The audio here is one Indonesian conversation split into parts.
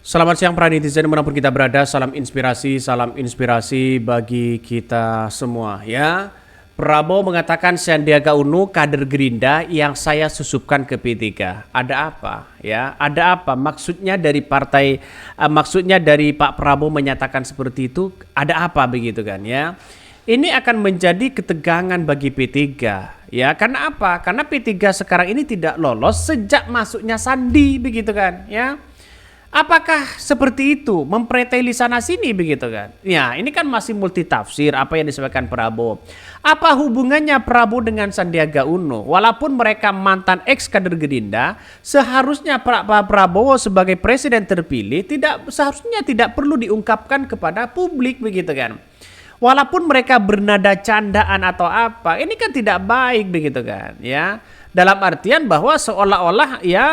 Selamat siang para netizen dimanapun kita berada, salam inspirasi bagi kita semua ya. Prabowo mengatakan Sandiaga Uno kader Gerindra yang saya susupkan ke P3. Ada apa ya? Ada apa? Maksudnya dari maksudnya dari Pak Prabowo menyatakan seperti itu, ada apa begitu kan ya? Ini akan menjadi ketegangan bagi P3 ya. Karena apa? Karena P3 sekarang ini tidak lolos sejak masuknya Sandi begitu kan ya. Apakah seperti itu mempreteli sana sini begitu kan? Ya, ini kan masih multi tafsir apa yang disampaikan Prabowo. Apa hubungannya Prabowo dengan Sandiaga Uno? Walaupun mereka mantan ex kader Gerindra, seharusnya Pak Prabowo sebagai presiden terpilih seharusnya tidak perlu diungkapkan kepada publik begitu kan? Walaupun mereka bernada candaan atau apa, ini kan tidak baik begitu kan, ya. Dalam artian bahwa seolah-olah ya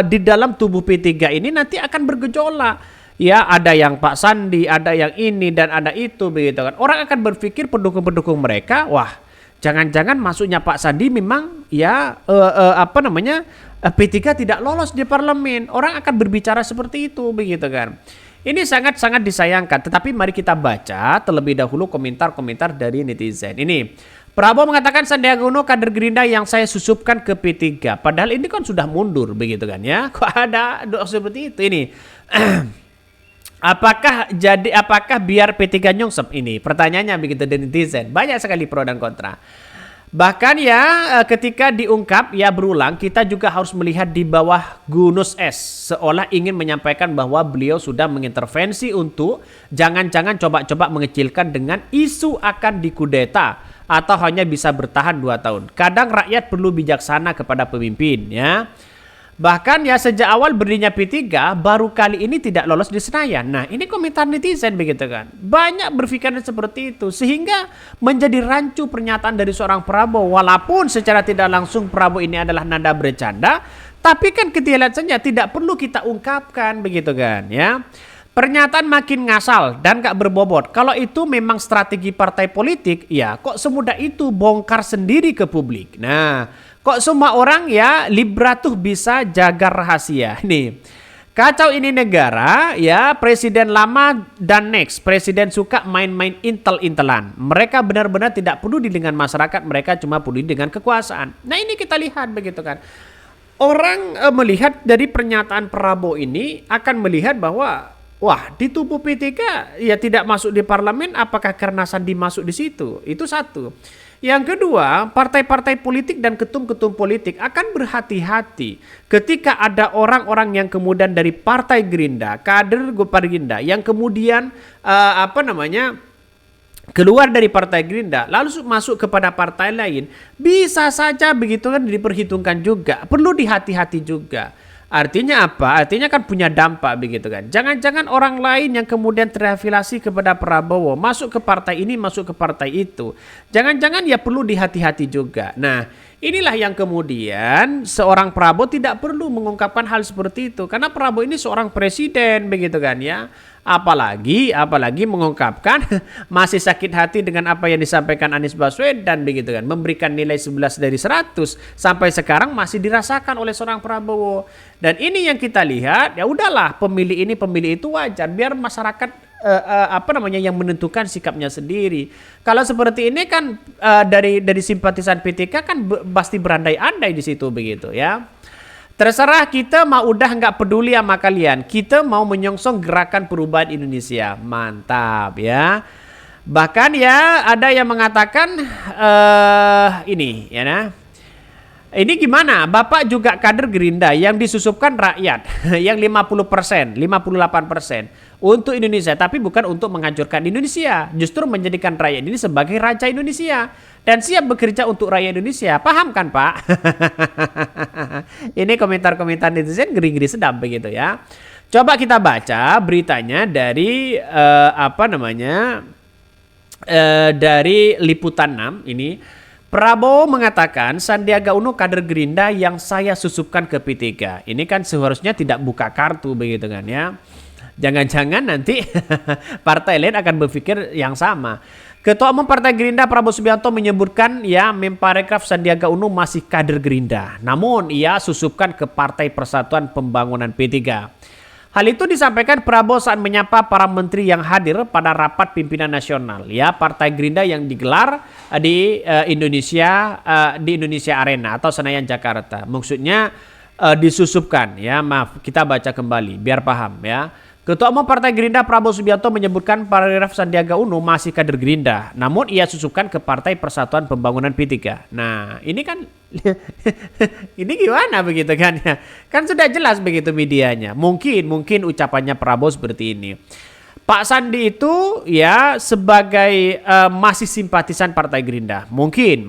di dalam tubuh P3 ini nanti akan bergejolak. Ya, ada yang Pak Sandi, ada yang ini dan ada itu begitu kan. Orang akan berpikir pendukung-pendukung mereka, wah, jangan-jangan masuknya Pak Sandi memang ya P3 tidak lolos di parlemen. Orang akan berbicara seperti itu begitu kan. Ini sangat-sangat disayangkan, tetapi mari kita baca terlebih dahulu komentar-komentar dari netizen. Ini, Prabowo mengatakan Sandiaga Uno kader Gerindra yang saya susupkan ke P3. Padahal ini kan sudah mundur begitu kan ya. Kok ada seperti itu ini? Apakah biar P3 nyongsep ini? Pertanyaannya begitu dari netizen. Banyak sekali pro dan kontra. Bahkan ya ketika diungkap ya berulang, kita juga harus melihat di bawah Gunus S seolah ingin menyampaikan bahwa beliau sudah mengintervensi untuk jangan-jangan coba-coba mengecilkan dengan isu akan dikudeta atau hanya bisa bertahan 2 tahun. Kadang rakyat perlu bijaksana kepada pemimpin ya. Bahkan ya sejak awal berdirinya P3 baru kali ini tidak lolos di Senayan. Nah ini komentar netizen begitu kan. Banyak berpikiran seperti itu sehingga menjadi rancu pernyataan dari seorang Prabowo. Walaupun secara tidak langsung Prabowo ini adalah nada bercanda. Tapi kan kita lihat saja tidak perlu kita ungkapkan begitu kan ya. Pernyataan makin ngasal dan gak berbobot. Kalau itu memang strategi partai politik, ya kok semudah itu bongkar sendiri ke publik. Nah, kok semua orang ya Libra tuh bisa jaga rahasia. Nih, kacau ini negara ya, presiden lama dan next. Presiden suka main-main intel-intelan. Mereka benar-benar tidak peduli dengan masyarakat, mereka cuma peduli dengan kekuasaan. Nah ini kita lihat begitu kan. Orang melihat dari pernyataan Prabowo ini akan melihat bahwa wah, di tubuh P3 ya tidak masuk di parlemen, apakah karena Sandi masuk di situ? Itu satu. Yang kedua, partai-partai politik dan ketum-ketum politik akan berhati-hati ketika ada orang-orang yang kemudian dari Partai Gerindra, kader Gerindra yang kemudian keluar dari Partai Gerindra lalu masuk kepada partai lain, bisa saja begitu kan diperhitungkan juga, perlu dihati-hati juga. Artinya apa? Artinya kan punya dampak begitu kan. Jangan-jangan orang lain yang kemudian terafiliasi kepada Prabowo masuk ke partai ini, masuk ke partai itu. Jangan-jangan ya perlu dihati-hati juga. Nah, inilah yang kemudian seorang Prabowo tidak perlu mengungkapkan hal seperti itu. Karena Prabowo ini seorang presiden begitu kan ya. Apalagi mengungkapkan masih sakit hati dengan apa yang disampaikan Anies Baswedan begitu kan, memberikan nilai 11 dari 100 sampai sekarang masih dirasakan oleh seorang Prabowo. Dan ini yang kita lihat, ya udahlah pemilih itu wajar biar masyarakat yang menentukan sikapnya sendiri. Kalau seperti ini kan dari simpatisan P3 kan pasti berandai-andai di situ begitu ya. Terserah kita mau udah nggak peduli sama kalian. Kita mau menyongsong gerakan perubahan Indonesia. Mantap ya. Bahkan ya ada yang mengatakan ini ya nah. Ini gimana? Bapak juga kader Gerindra yang disusupkan rakyat yang 50%, 58% untuk Indonesia, tapi bukan untuk menghancurkan Indonesia, justru menjadikan rakyat ini sebagai raja Indonesia dan siap bekerja untuk rakyat Indonesia. Paham kan, Pak? Ini komentar-komentar netizen ngeri-ngeri sedap begitu ya. Coba kita baca beritanya dari dari Liputan 6 ini. Prabowo mengatakan Sandiaga Uno kader Gerindra yang saya susupkan ke P3. Ini kan seharusnya tidak buka kartu begitu kan ya. Jangan-jangan nanti partai lain akan berpikir yang sama. Ketua Umum Partai Gerindra Prabowo Subianto menyebutkan ya Menparekraf Sandiaga Uno masih kader Gerindra. Namun ia susupkan ke Partai Persatuan Pembangunan P3. Hal itu disampaikan Prabowo saat menyapa para menteri yang hadir pada rapat pimpinan nasional ya Partai Gerindra yang digelar di Indonesia Arena atau Senayan Jakarta. Maksudnya disusupkan ya, maaf kita baca kembali biar paham ya. Ketua Umum Partai Gerindra Prabowo Subianto menyebutkan paragraf Sandiaga Uno masih kader Gerindra, namun ia susupkan ke Partai Persatuan Pembangunan P3. Nah, ini kan ini gimana begitu kan ya? Kan sudah jelas begitu medianya. Mungkin ucapannya Prabowo seperti ini. Pak Sandi itu ya sebagai masih simpatisan Partai Gerindra. Mungkin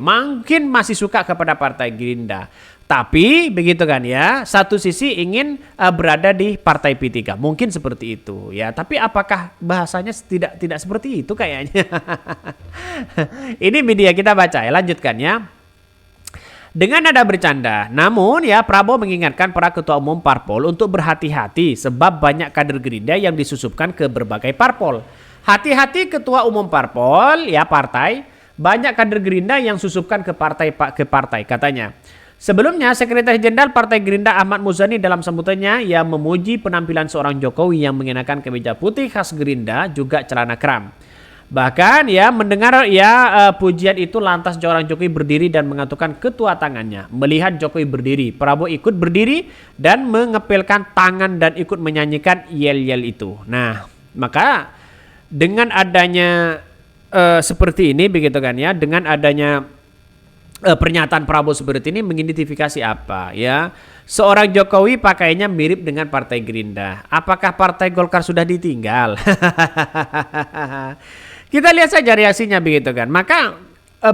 masih suka kepada Partai Gerindra. Tapi begitu kan ya, satu sisi ingin berada di Partai P3. Mungkin seperti itu ya. Tapi apakah bahasanya tidak seperti itu kayaknya? Ini media kita baca ya, lanjutkan ya. Dengan nada bercanda, namun ya Prabowo mengingatkan para ketua umum parpol untuk berhati-hati sebab banyak kader Gerindra yang disusupkan ke berbagai parpol. Hati-hati ketua umum parpol ya partai, banyak kader Gerindra yang susupkan ke partai katanya. Sebelumnya, Sekretaris Jenderal Partai Gerindra Ahmad Muzani dalam sambutannya ia memuji penampilan seorang Jokowi yang mengenakan kemeja putih khas Gerindra juga celana kram. Bahkan ya mendengar pujian itu lantas seorang Jokowi berdiri dan mengaturkan kedua tangannya. Melihat Jokowi berdiri, Prabowo ikut berdiri dan mengepilkan tangan dan ikut menyanyikan yel-yel itu. Nah, maka dengan adanya seperti ini begitu kan ya, dengan adanya pernyataan Prabowo seperti ini mengidentifikasi apa ya? Seorang Jokowi pakainya mirip dengan Partai Gerindra. Apakah Partai Golkar sudah ditinggal? Kita lihat saja reaksinya begitu kan. Maka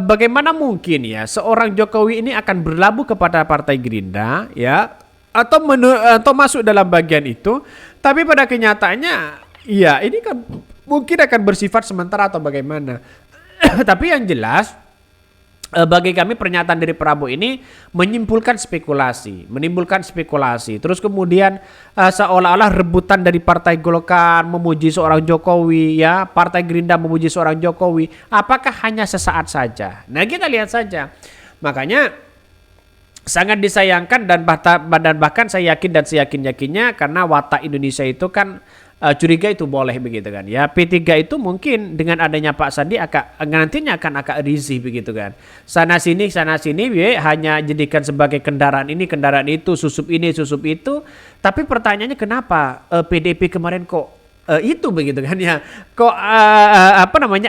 bagaimana mungkin ya seorang Jokowi ini akan berlabuh kepada Partai Gerindra ya atau masuk dalam bagian itu, tapi pada kenyataannya ya ini kan mungkin akan bersifat sementara atau bagaimana. Tapi yang jelas bagi kami pernyataan dari Prabowo ini menimbulkan spekulasi. Terus kemudian seolah-olah rebutan dari Partai Golkar memuji seorang Jokowi ya, Partai Gerindra memuji seorang Jokowi. Apakah hanya sesaat saja? Nah, kita lihat saja. Makanya sangat disayangkan dan bahkan saya yakin dan seyakin-yakinnya karena watak Indonesia itu kan curiga itu boleh begitu kan ya. P3 itu mungkin dengan adanya Pak Sandi nantinya akan agak risih begitu kan. Sana sini hanya jadikan sebagai kendaraan ini kendaraan itu, susup ini susup itu. Tapi pertanyaannya kenapa PDP kemarin kok itu begitu kan ya. Kok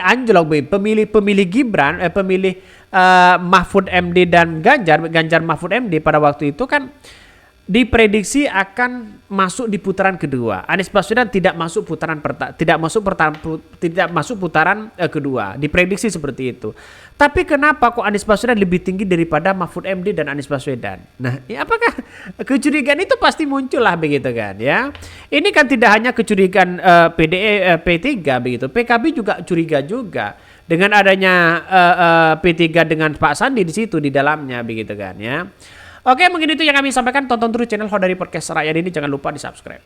anjlok pemilih Gibran pemilih Mahfud MD dan Ganjar Mahfud MD pada waktu itu kan diprediksi akan masuk di putaran kedua. Anies Baswedan tidak masuk putaran kedua. Diprediksi seperti itu. Tapi kenapa kok Anies Baswedan lebih tinggi daripada Mahfud MD dan Anies Baswedan? Nah, ya apakah kecurigaan itu pasti muncul lah begitu kan ya. Ini kan tidak hanya kecurigaan P3 begitu. PKB juga curiga juga dengan adanya P3 dengan Pak Sandi di situ di dalamnya begitu kan ya. Oke, mungkin itu yang kami sampaikan. Tonton terus channel Hodari Podcast Rakyat ini. Jangan lupa di subscribe.